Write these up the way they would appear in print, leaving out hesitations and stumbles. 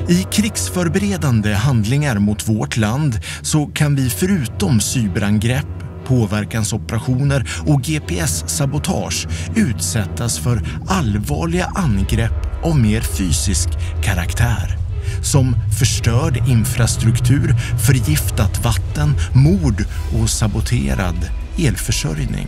I krigsförberedande handlingar mot vårt land så kan vi förutom cyberangrepp, påverkansoperationer och GPS-sabotage utsättas för allvarliga angrepp av mer fysisk karaktär. Som förstörd infrastruktur, förgiftat vatten, mord och saboterad elförsörjning.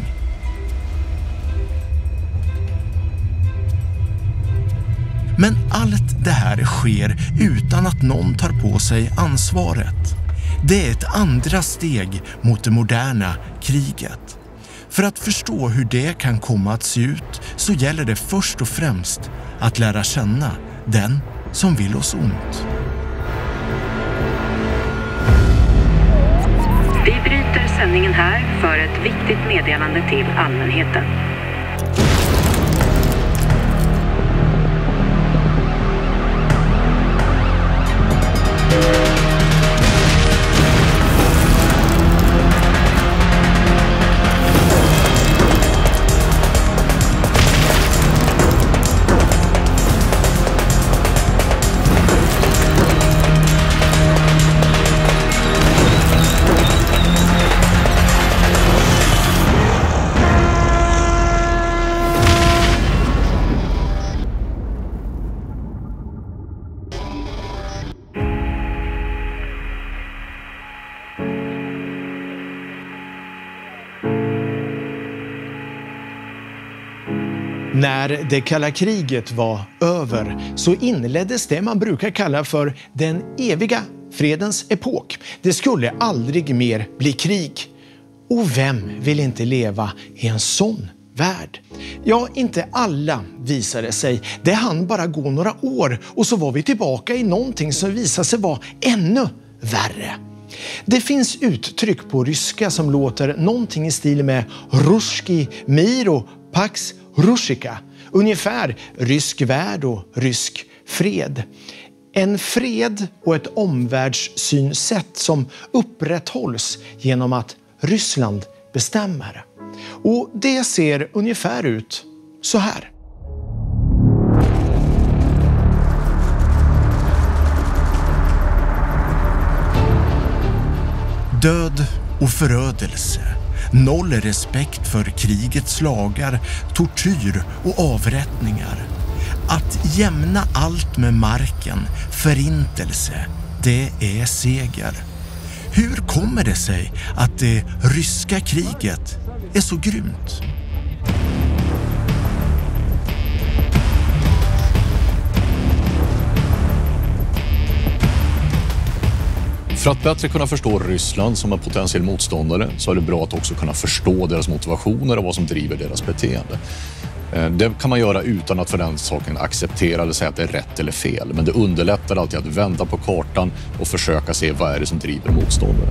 Men allt det här sker utan att någon tar på sig ansvaret. Det är ett andra steg mot det moderna kriget. För att förstå hur det kan komma att se ut så gäller det först och främst att lära känna den som vill oss ont. Vi bryter sändningen här för ett viktigt meddelande till allmänheten. När det kalla kriget var över så inleddes det man brukar kalla för den eviga fredens epok. Det skulle aldrig mer bli krig. Och vem vill inte leva i en sån värld? Ja, inte alla visade sig. Det hann bara gå några år och så var vi tillbaka i någonting som visade sig vara ännu värre. Det finns uttryck på ryska som låter någonting i stil med Ruski mir och Pax Russika, ungefär rysk värld och rysk fred. En fred och ett omvärldssynsätt som upprätthålls genom att Ryssland bestämmer. Och det ser ungefär ut så här. Död och förödelse. Noll respekt för krigets lagar, tortyr och avrättningar. Att jämna allt med marken, förintelse, det är seger. Hur kommer det sig att det ryska kriget är så grymt? För att bättre kunna förstå Ryssland som en potentiell motståndare så är det bra att också kunna förstå deras motivationer och vad som driver deras beteende. Det kan man göra utan att för den saken acceptera eller säga att det är rätt eller fel. Men det underlättar alltid att vända på kartan och försöka se vad är det som driver motståndare.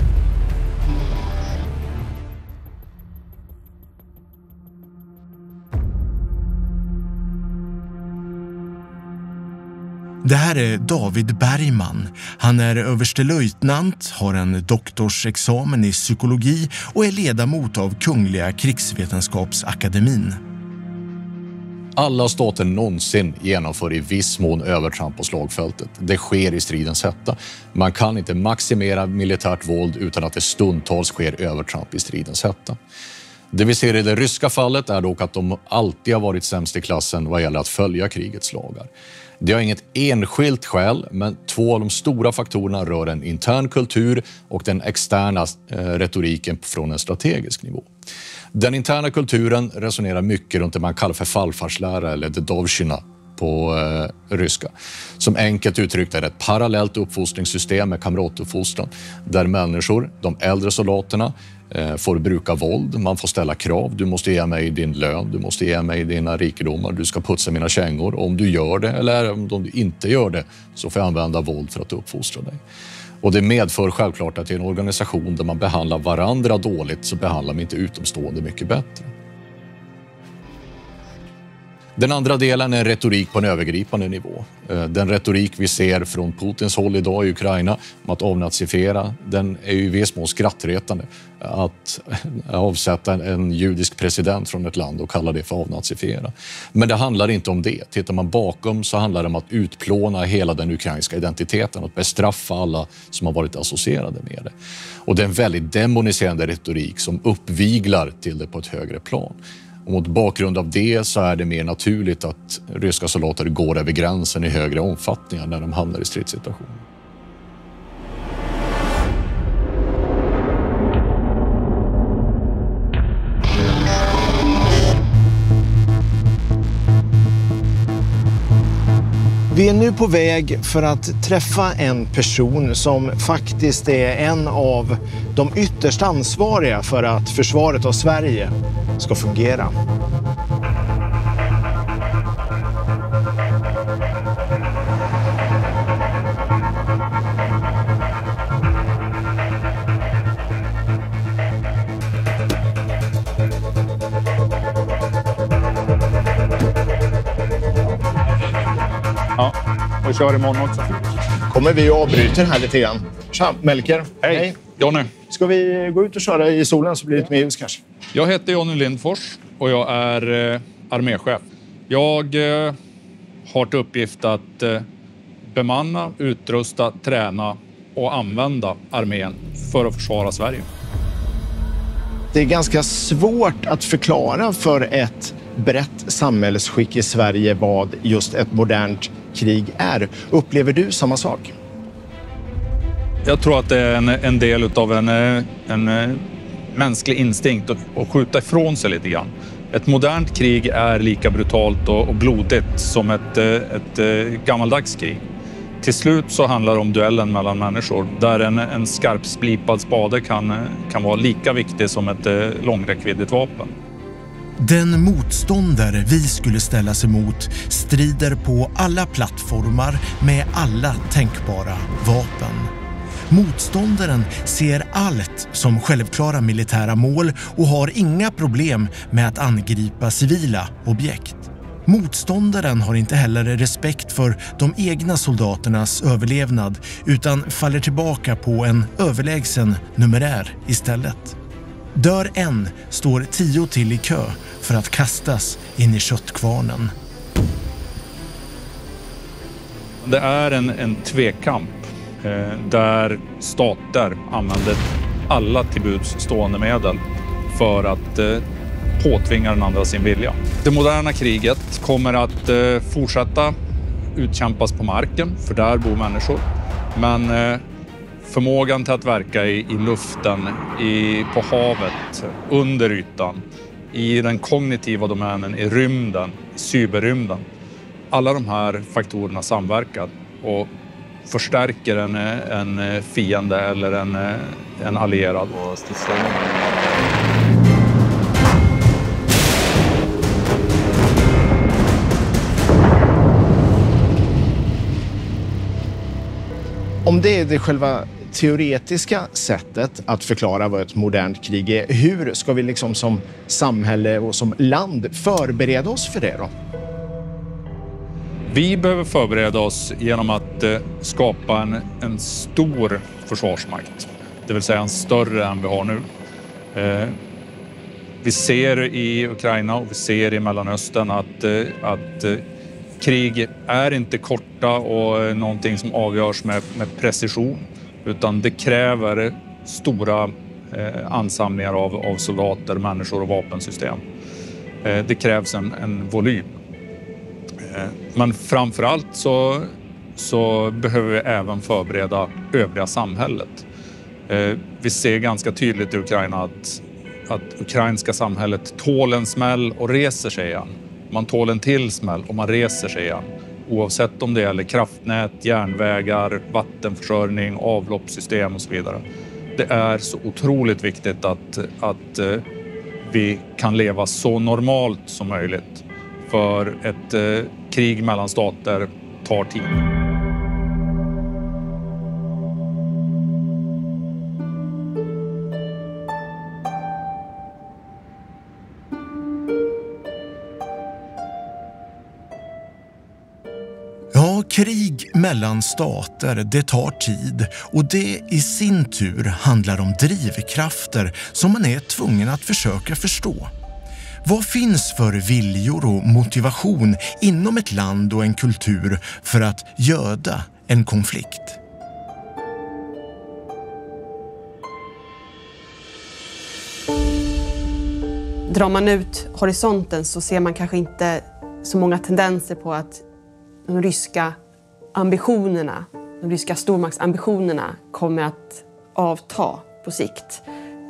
Det här är David Bergman. Han är överstelöjtnant, har en doktorsexamen i psykologi och är ledamot av Kungliga krigsvetenskapsakademin. Alla stater någonsin genomför i viss mån övertramp på slagfältet. Det sker i stridens hetta. Man kan inte maximera militärt våld utan att det stundtals sker övertramp i stridens hetta. Det vi ser i det ryska fallet är dock att de alltid har varit sämst i klassen vad gäller att följa krigets lagar. Det har inget enskilt skäl, men två av de stora faktorerna rör en intern kultur och den externa retoriken från en strategisk nivå. Den interna kulturen resonerar mycket runt det man kallar för fallfarslära eller dedovshina på ryska. Som enkelt uttryckt är det ett parallellt uppfostringssystem med kamratuppfostran där människor, de äldre soldaterna, får bruka våld, man får ställa krav. Du måste ge mig din lön, du måste ge mig dina rikedomar, du ska putsa mina kängor. Om du gör det eller om du inte gör det så får jag använda våld för att uppfostra dig. Och det medför självklart att i en organisation där man behandlar varandra dåligt så behandlar man inte utomstående mycket bättre. Den andra delen är retorik på en övergripande nivå. Den retorik vi ser från Putins håll idag i Ukraina om att avnazifiera, den är ju i viss mån skrattretande. Att avsätta en judisk president från ett land och kalla det för avnazifiera. Men det handlar inte om det. Tittar man bakom så handlar det om att utplåna hela den ukrainska identiteten och bestraffa alla som har varit associerade med det. Och det är en väldigt demoniserande retorik som uppviglar till det på ett högre plan. Och mot bakgrund av det så är det mer naturligt att ryska soldater går över gränsen i högre omfattning när de hamnar i stridssituationer. Vi är nu på väg för att träffa en person som faktiskt är en av de ytterst ansvariga för att försvaret av Sverige ska fungera. Ja, och kör imorgon också. Kommer vi och avbryter här lite grann. Tja, Melker. Hej, Jonny. Ska vi gå ut och köra i solen så blir det lite mer ljus kanske? Jag heter Jonny Lindfors och jag är arméchef. Jag har till uppgift att bemanna, utrusta, träna och använda armén för att försvara Sverige. Det är ganska svårt att förklara för ett brett samhällsskick i Sverige vad just ett modernt krig är. Upplever du samma sak? Jag tror att det är en del av en mänsklig instinkt att skjuta ifrån sig lite grann. Ett modernt krig är lika brutalt och blodigt som ett gammaldags krig. Till slut så handlar det om duellen mellan människor där en skarpslipad spade kan vara lika viktig som ett långräckviddigt vapen. Den motståndare vi skulle ställas emot strider på alla plattformar med alla tänkbara vapen. Motståndaren ser allt som självklara militära mål och har inga problem med att angripa civila objekt. Motståndaren har inte heller respekt för de egna soldaternas överlevnad utan faller tillbaka på en överlägsen numerär istället. Dör en står 10 till i kö för att kastas in i köttkvarnen. Det är en tvekamp där stater använder alla tillbuds stående medel för att påtvinga den andra sin vilja. Det moderna kriget kommer att fortsätta utkämpas på marken, för där bor människor. Men förmågan till att verka i luften, på havet, under ytan, i den kognitiva domänen, i rymden, i cyberrymden. Alla de här faktorerna samverkar och förstärker en fiende eller en allierad. Om det är det själva teoretiska sättet att förklara vad ett modernt krig är, hur ska vi liksom som samhälle och som land förbereda oss för det då? Vi behöver förbereda oss genom att skapa en stor försvarsmakt. Det vill säga en större än vi har nu. Vi ser i Ukraina och vi ser i Mellanöstern att krig är inte korta och någonting som avgörs med precision. Utan det kräver stora ansamlingar av soldater, människor och vapensystem. Det krävs en volym. Men framförallt så behöver vi även förbereda övriga samhället. Vi ser ganska tydligt i Ukraina att ukrainska samhället tål en smäll och reser sig igen. Man tål en till smäll och man reser sig igen. Oavsett om det gäller kraftnät, järnvägar, vattenförsörjning, avloppssystem och så vidare. Det är så otroligt viktigt att vi kan leva så normalt som möjligt. För ett krig mellan stater tar tid. Ja, krig mellan stater, det tar tid och det i sin tur handlar om drivkrafter som man är tvungen att försöka förstå. Vad finns för viljor och motivation inom ett land och en kultur för att göda en konflikt? Drar man ut horisonten så ser man kanske inte så många tendenser på att de ryska ambitionerna, de ryska stormaktsambitionerna kommer att avta på sikt.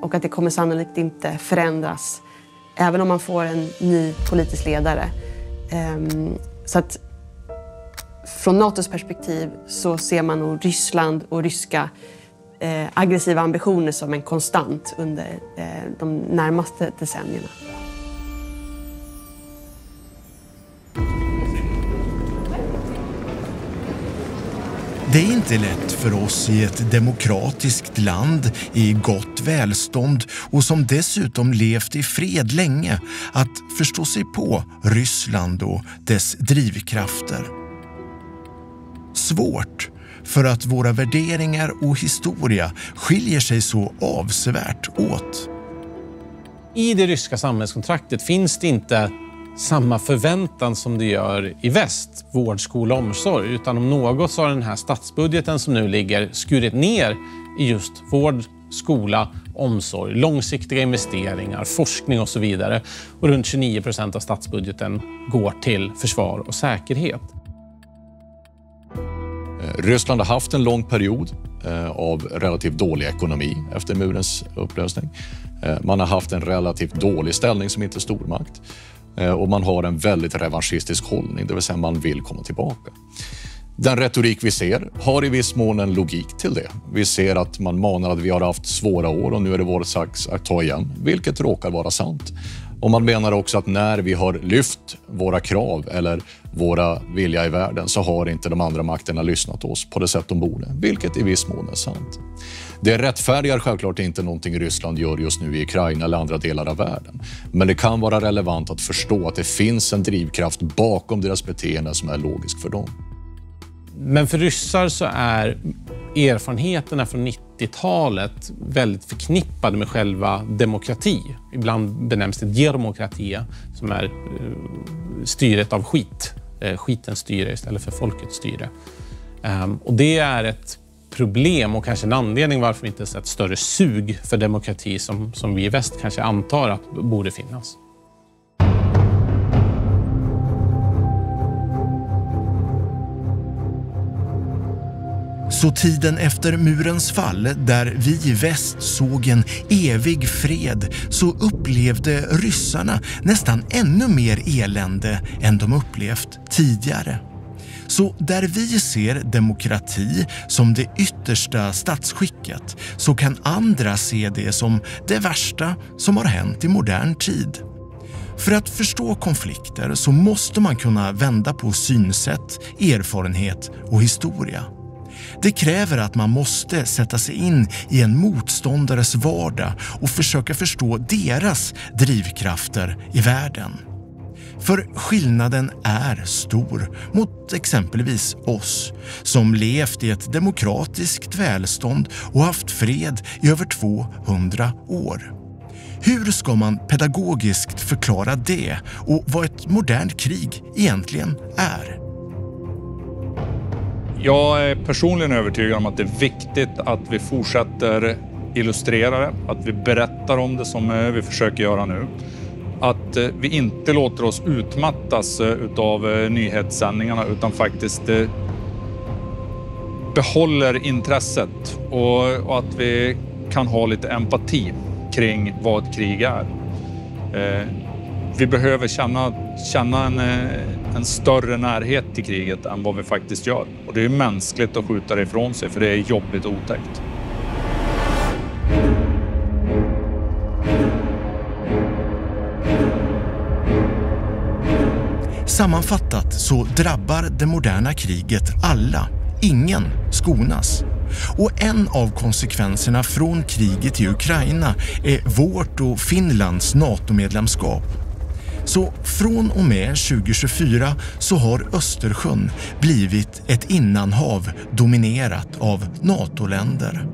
Och att det kommer sannolikt inte förändras även om man får en ny politisk ledare. Så att från NATOs perspektiv så ser man nog Ryssland och ryska aggressiva ambitioner som en konstant under de närmaste decennierna. Det är inte lätt för oss i ett demokratiskt land i gott välstånd och som dessutom levt i fred länge att förstå sig på Ryssland och dess drivkrafter. Svårt för att våra värderingar och historia skiljer sig så avsevärt åt. I det ryska samhällskontraktet finns det inte samma förväntan som det gör i väst, vård, skola och omsorg. Utan om något så har den här statsbudgeten som nu ligger skurit ner i just vård, skola, omsorg, långsiktiga investeringar, forskning och så vidare. Och runt 29% av statsbudgeten går till försvar och säkerhet. Ryssland har haft en lång period av relativt dålig ekonomi efter murens upplösning. Man har haft en relativt dålig ställning som inte stormakt. Och man har en väldigt revanschistisk hållning, det vill säga man vill komma tillbaka. Den retorik vi ser har i viss mån en logik till det. Vi ser att man manar att vi har haft svåra år och nu är det vår sak att ta igen, vilket råkar vara sant. Och man menar också att när vi har lyft våra krav eller våra vilja i världen så har inte de andra makterna lyssnat oss på det sätt de borde, vilket i viss mån är sant. Det rättfärdigar självklart inte någonting Ryssland gör just nu i Ukraina eller andra delar av världen. Men det kan vara relevant att förstå att det finns en drivkraft bakom deras beteende som är logisk för dem. Men för ryssar så är erfarenheterna från 90-talet väldigt förknippade med själva demokrati. Ibland benämns det demokratia, som är styret av skit. Skitens styre istället för folkets styre. Och det är ett problem och kanske en anledning varför vi inte sett ett större sug för demokrati som vi i väst kanske antar att borde finnas. Så tiden efter murens fall, där vi i väst såg en evig fred, så upplevde ryssarna nästan ännu mer elände än de upplevt tidigare. Så där vi ser demokrati som det yttersta statsskicket så kan andra se det som det värsta som har hänt i modern tid. För att förstå konflikter så måste man kunna vända på synsätt, erfarenhet och historia. Det kräver att man måste sätta sig in i en motståndares vardag och försöka förstå deras drivkrafter i världen. För skillnaden är stor mot exempelvis oss som levt i ett demokratiskt välstånd och haft fred i över 200 år. Hur ska man pedagogiskt förklara det och vad ett modernt krig egentligen är? Jag är personligen övertygad om att det är viktigt att vi fortsätter illustrera det, att vi berättar om det som vi försöker göra nu. Att vi inte låter oss utmattas av nyhetssändningarna utan faktiskt behåller intresset och att vi kan ha lite empati kring vad ett krig är. Vi behöver känna en större närhet till kriget än vad vi faktiskt gör. Och det är mänskligt att skjuta det ifrån sig för det är jobbigt och otäckt. Sammanfattat så drabbar det moderna kriget alla. Ingen skonas. Och en av konsekvenserna från kriget i Ukraina är vårt och Finlands NATO-medlemskap. Så från och med 2024 så har Östersjön blivit ett innanhav dominerat av NATO-länder.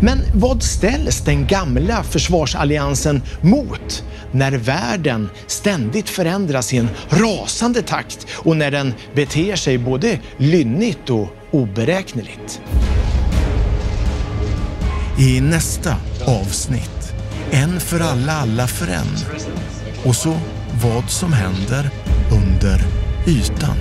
Men vad ställs den gamla försvarsalliansen mot när världen ständigt förändras i en rasande takt och när den beter sig både lynnigt och oberäkneligt? I nästa avsnitt, en för alla, alla för en. Och så vad som händer under ytan.